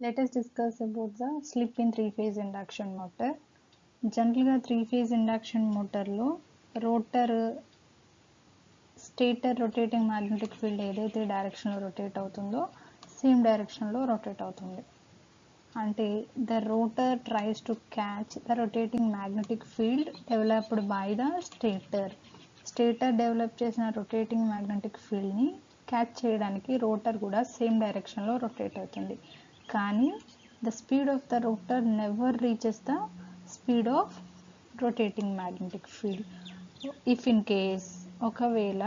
Let us discuss about the slip in three-phase induction motor. Generally, three-phase induction motor lo rotor stator rotating magnetic field ఏదైతే direction లో rotate అవుతుందో same direction లో rotate అవుతుంది. అంటే the rotor tries to catch the rotating magnetic field developed by the stator. Stator develop చేసిన rotating magnetic field ని catch చేయడానికి rotor కూడా సేమ్ డైరెక్షన్ లో రొటేట్ అవుతుంది. కానీ the speed of the rotor never reaches the speed of rotating magnetic field. If in case ఒకవేళ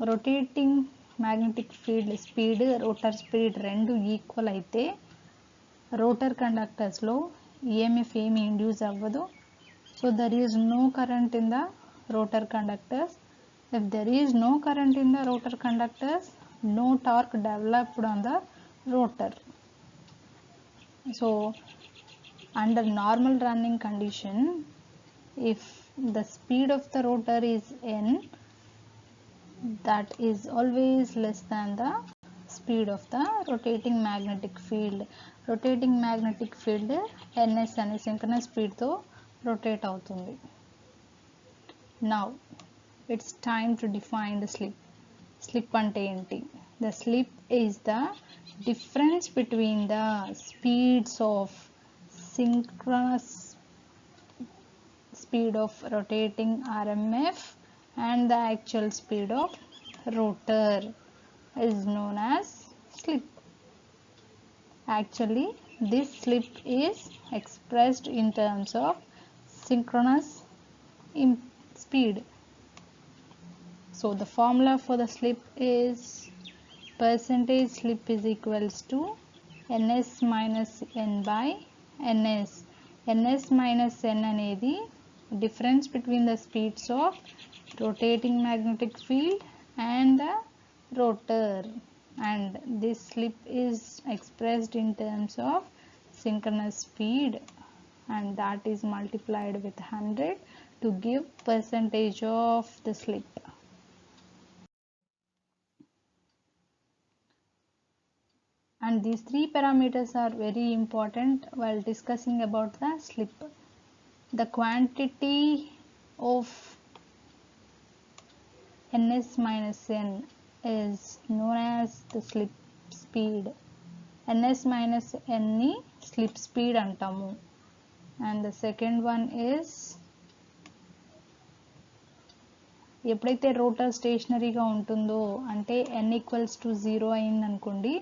rotating magnetic field speed rotor speed రెండు equal అయితే rotor కండక్టర్స్లో ఈఎంఎఫ్ ఏమి ఇండ్యూస్ అవ్వదు. So there is no current in the rotor conductors. If there is no current in the rotor conductors, no torque developed on the rotor. So under normal running condition, if the speed of the rotor is n, that is always less than the speed of the rotating magnetic field. Rotating magnetic field ns అనే synchronous speed తో rotate అవుతుంది. Now it's time to define the slip. Slip ante enti? The slip is the difference between the speeds of synchronous speed of rotating RMF and the actual speed of rotor is known as slip. Actually, this slip is expressed in terms of synchronous speed. So the formula for the slip is percentage slip is equals to ns minus n by ns. ns minus n అనేది difference between the speeds of rotating magnetic field and the rotor, and this slip is expressed in terms of synchronous speed, and that is multiplied with 100 to give percentage of the slip. And these three parameters are very important while discussing about the slip. The quantity of ns minus n is known as the slip speed. ns minus n ni slip speed antamu. And the second one is ఎప్పుడైతే rotor స్టేషనరీగా ఉంటుందో అంటే n equals to 0 అయింది అనుకోండి,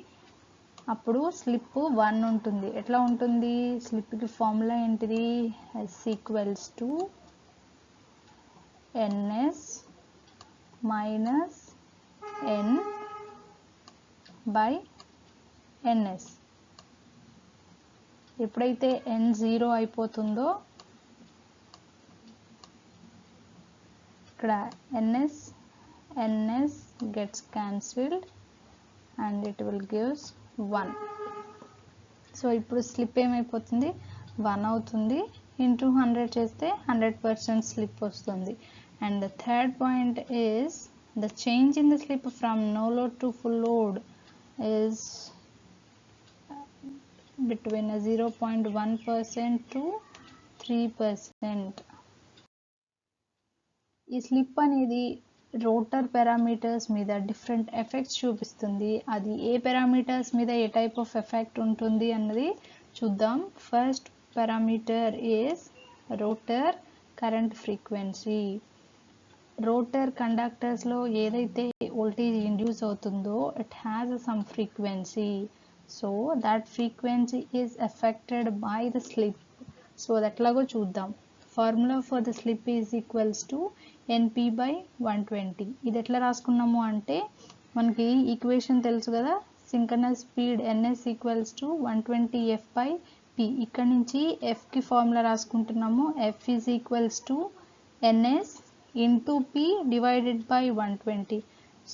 అప్పుడు slip 1 ఉంటుంది. ఎట్లా ఉంటుంది? స్లిప్కి formula ఏంటిది? s equals to ns minus n by ns. ఎప్పుడైతే n 0 అయిపోతుందో ఇక్కడ ns gets cancelled and it will gives 1. సో ఇప్పుడు స్లిప్ ఏమైపోతుంది? 1 అవుతుంది. ఇంటూ 100 చేస్తే 100% స్లిప్ వస్తుంది. And the third point is the change in the slip from no load to full load is between 0.1% to 3%. ఈ స్లిప్ అనేది రోటర్ పారామీటర్స్ మీద different effects చూపిస్తుంది. అది ఏ పారామీటర్స్ మీద ఏ టైప్ ఆఫ్ ఎఫెక్ట్ ఉంటుంది అన్నది చూద్దాం. First parameter is rotor current frequency. Rotor కండక్టర్స్లో ఏదైతే వోల్టేజ్ ఇండ్యూస్ అవుతుందో it has some frequency. So that frequency is affected by the slip. So అది ఎట్లాగో చూద్దాం. Formula for the slip is equals to np by 120. ఇది ఎట్లా రాసుకున్నాము అంటే మనకి ఈక్వేషన్ తెలుసు కదా, synchronous speed ns equals to 120f by p. ఇక్కడ నుంచి fకి ఫార్ములా రాసుకుంటున్నాము. f is equals to ns into p divided by 120.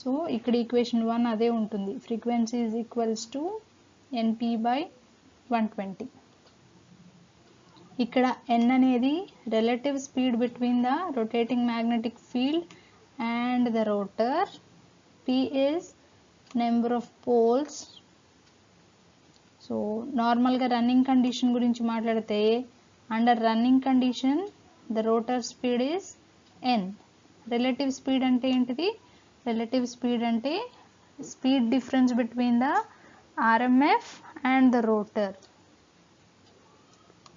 So ఇక్కడ ఈక్వేషన్ 1 అదే ఉంటుంది. Frequency is equals to np by 120. ఇక్కడ n అనేది relative speed between the rotating magnetic field and the rotor. p is number of poles. So నార్మల్గా running condition గురించి మాట్లాడితే under running condition the rotor speed is n. Relative speed అంటే ఏంటిది? Relative speed అంటే speed difference between the RMF and the rotor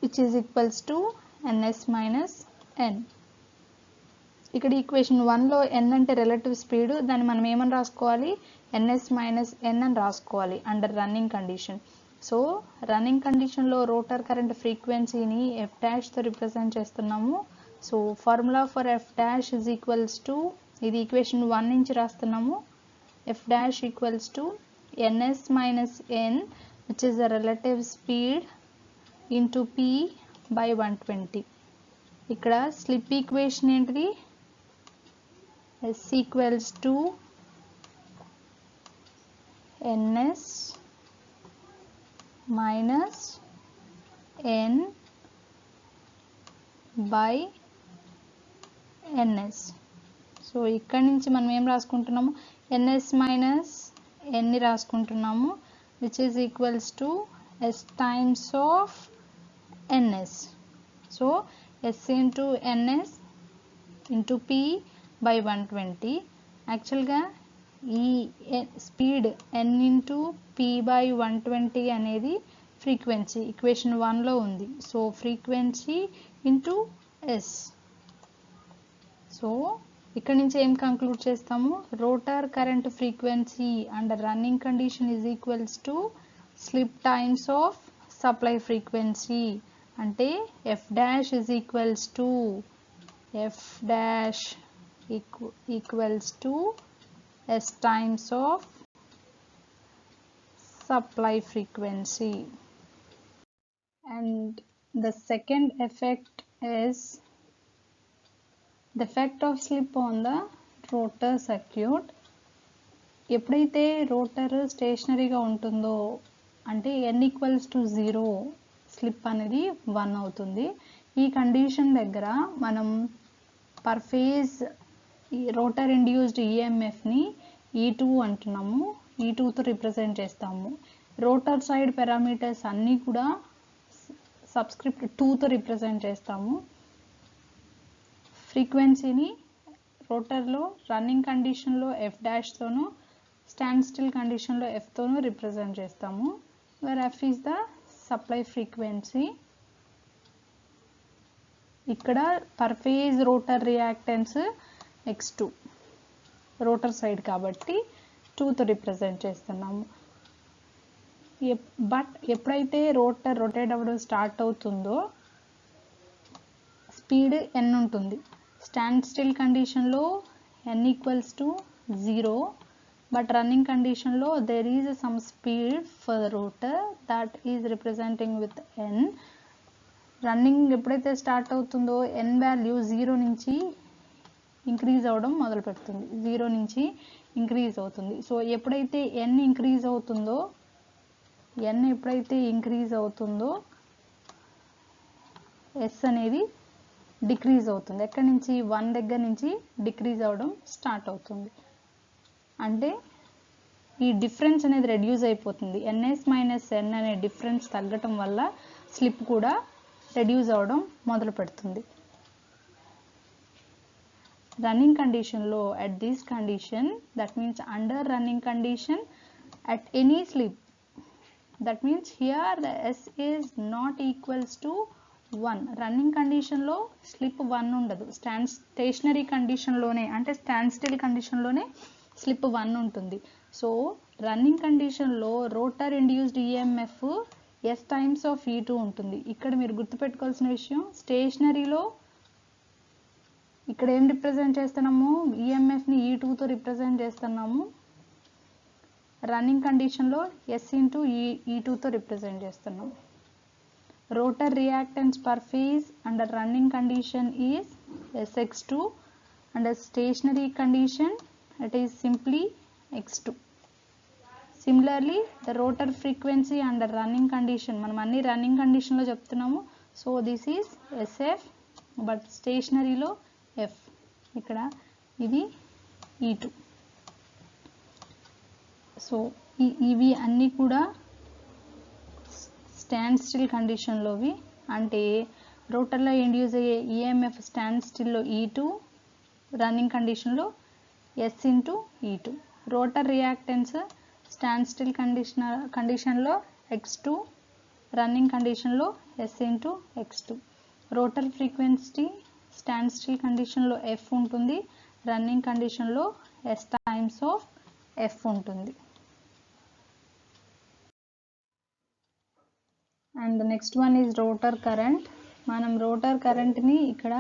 which is equals to ns minus n. ఇక్కడ equation 1లో n అంటే relative speed, దాన్ని మనం ఏమని రాసుకోవాలి? ns minus n అని రాసుకోవాలి under running condition. So running కండిషన్లో రోటర్ కరెంట్ ఫ్రీక్వెన్సీని f డాష్తో రిప్రజెంట్ చేస్తున్నాము. So formula for f dash is equals to, ఇది ఈక్వేషన్ 1 నుంచి రాస్తున్నాము, f dash equals to ns minus n which is the relative speed into p by 120. ఇక్కడ slip equation ఏంటిది? s equals to ns minus n by ns. So ఇక్కడ నుంచి మనం ఏం రాసుకుంటున్నాము? ns మైనస్ n ని రాసుకుంటున్నాము, which is equals to s times of ns. So s into ns into p by 120. యాక్చువల్గా ఈ speed n into p by 120 అనేది ఫ్రీక్వెన్సీ ఈక్వేషన్ 1లో ఉంది. So frequency into s. So ఇక్కడ నుంచి ఏం కంక్లూడ్ చేస్తాము? Rotor current frequency under running condition is equals to slip times of supply frequency. అంటే f dash is equals to s times of supply frequency. And the second effect is the effect of slip on the rotor circuit. ఎప్పుడైతే rotor స్టేషనరీగా ఉంటుందో అంటే n equals to 0, slip అనేది 1 అవుతుంది. ఈ condition దగ్గర మనం per phase rotor induced ఈఎంఎఫ్ని E2 అంటున్నాము, E2తో రిప్రజెంట్ చేస్తాము. రోటర్ సైడ్ పారామీటర్స్ అన్నీ కూడా సబ్స్క్రిప్ట్ 2తో రిప్రజెంట్ చేస్తాము. ఫ్రీక్వెన్సీని రోటర్లో రన్నింగ్ కండిషన్లో f డాష్తోనూ, స్టాండ్ స్టిల్ కండిషన్లో fతోనూ రిప్రజెంట్ చేస్తాము. Where f is the supply frequency. ఇక్కడ per phase rotor reactance x2 rotor side కాబట్టి 2తో రిప్రజెంట్ చేస్తున్నాము. బట్ ఎప్పుడైతే రోటర్ రొటేట్ అవ్వడం స్టార్ట్ అవుతుందో స్పీడ్ n ఉంటుంది. స్టాండ్ స్టిల్ కండిషన్లో n equals to 0, but running condition lo there is some speed for the rotor that is representing with n. Running ఎప్పుడైతే start అవుతుందో n వాల్యూ 0 నుంచి increase అవ్వడం మొదలు పెడుతుంది, 0 నుంచి ఇంక్రీజ్ అవుతుంది. సో ఎప్పుడైతే n ఇంక్రీజ్ అవుతుందో s అనేది డిక్రీజ్ అవుతుంది. ఎక్కడి నుంచి? 1 దగ్గర నుంచి డిక్రీజ్ అవ్వడం స్టార్ట్ అవుతుంది. అంటే ఈ డిఫరెన్స్ అనేది రెడ్యూస్ అయిపోతుంది. ns మైనస్ n అనే డిఫరెన్స్ తగ్గటం వల్ల స్లిప్ కూడా రెడ్యూస్ అవ్వడం మొదలు పెడుతుంది. రన్నింగ్ కండిషన్లో at this condition, that means under running condition at any slip, that means here the s is not equals to 1. Running కండిషన్లో స్లిప్ 1 ఉండదు. స్టేషనరీ కండిషన్లోనే అంటే స్టాండ్ స్టిల్ కండిషన్లోనే స్లిప్ 1 ఉంటుంది. సో రన్నింగ్ కండిషన్లో rotor induced EMF s times of E2 ఉంటుంది. ఇక్కడ మీరు గుర్తుపెట్టుకోవాల్సిన విషయం, స్టేషనరీలో ఇక్కడ ఏం రిప్రజెంట్ చేస్తున్నాము? ఈఎంఎఫ్ని E2తో రిప్రజెంట్ చేస్తున్నాము. రన్నింగ్ కండిషన్లో s ఇంటూ E2తో రిప్రజెంట్ చేస్తున్నాము. Rotor reactance per phase under running condition is sx2, under stationary condition it is simply x2. Similarly, the rotor frequency under running condition, మనం అన్ని రన్నింగ్ కండిషన్లో చెప్తున్నాము. So this is sf, but స్టేషనరీలో f. ఇక్కడ ఇది E2. So ఇవి అన్నీ కూడా స్టాండ్ స్టిల్ కండిషన్లోవి, అంటే రోటర్లో ఇండ్యూస్ అయ్యే ఈఎంఎఫ్ స్టాండ్ స్టిల్లో E2, రన్నింగ్ కండిషన్లో S into E2. Rotor reactance stand still కండిషన్లో X2, రన్నింగ్ కండిషన్లో S into X2. Rotor frequency stand still కండిషన్లో F ఉంటుంది, రన్నింగ్ కండిషన్లో S టైమ్స్ ఆఫ్ F ఉంటుంది. And the next one is rotor current. మనం rotor కరెంట్ని ఇక్కడ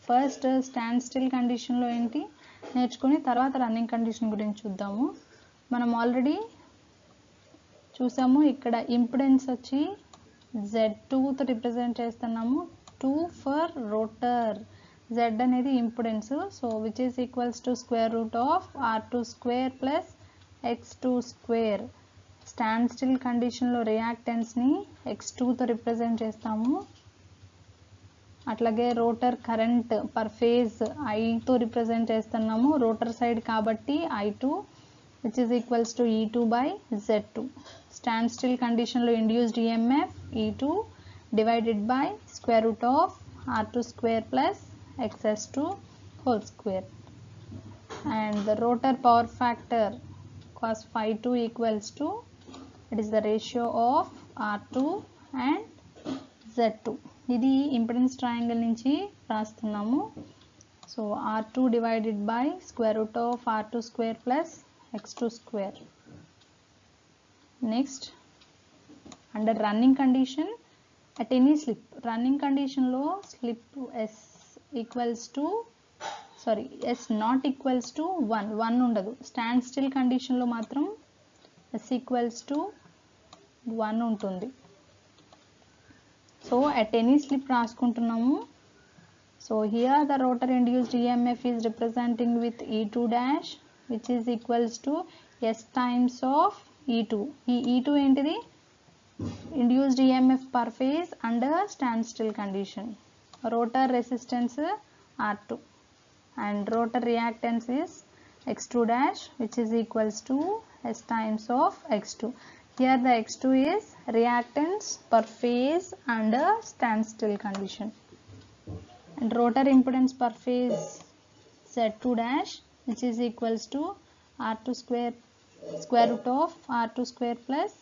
ఫస్ట్ స్టాండ్ స్టిల్ కండిషన్లో ఏంటి నేర్చుకుని తర్వాత రన్నింగ్ కండిషన్ గురించి చూద్దాము. మనం ఆల్రెడీ చూసాము, ఇక్కడ ఇంపిడెన్స్ వచ్చి Z2తో రిప్రజెంట్ చేస్తున్నాము. 2 ఫర్ రోటర్, Z అనేది impedance, so which is equals to square root of R2 square plus X2 square. Stand still కండిషన్లో రియాక్టెన్స్ని X2తో రిప్రజెంట్ చేస్తాము. అట్లాగే రోటర్ కరెంట్ పర్ ఫేజ్ ఐతో రిప్రజెంట్ చేస్తున్నాము, రోటర్ సైడ్ కాబట్టి I2 which is equals to E2 by Z2. Stand still condition లో induced EMF E2 divided by square root of R2 square plus XS2 whole square. And the rotor power factor cos phi 2 equals to, it is the ratio of R2 and Z2. ఇది impedance triangle నుంచి రాస్తున్నాము. So R2 divided by square root of R2 square plus X2 square. Next, under running condition, at any slip, running condition లో slip S equals to, sorry, S not equals to 1 ఉండదు. Stand still కండిషన్లో మాత్రం S equals to 1 ఉంటుంది. So at any slip రాసుకుంటున్నాము. So here the rotor induced EMF is representing with E2 dash, which is equals to S times of E2. ఈ E2 ఏంటిది? Induced EMF per phase under standstill condition. Rotor resistance R2 and rotor reactance is X2 dash, which is equals to S times of X2. Here the X2 is reactance per phase under standstill condition. And rotor impedance per phase Z2 dash, which is equals to R2 square, square root of R2 square plus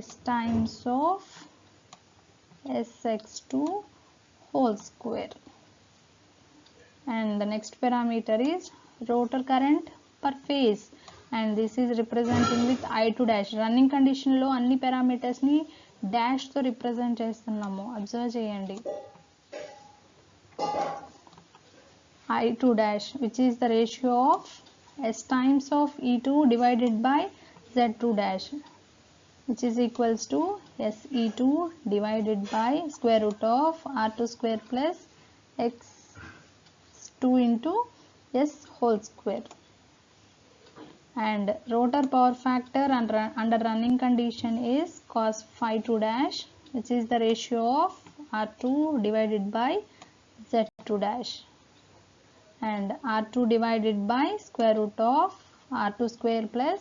S times of SX2 whole square. And the next parameter is rotor current per phase, and this is representing with I2 dash. Running condition లో అన్ని parameters ని dash తో represent చేస్తున్నాము, observe చేయండి. I2 dash, which is the ratio of S times of E2 divided by Z2 dash, which is equals to SE2 divided by square root of R2 square plus X2 into S whole square. And rotor power factor under running condition is cos phi 2 dash, which is the ratio of R2 divided by Z2 dash. And R2 divided by square root of R2 square plus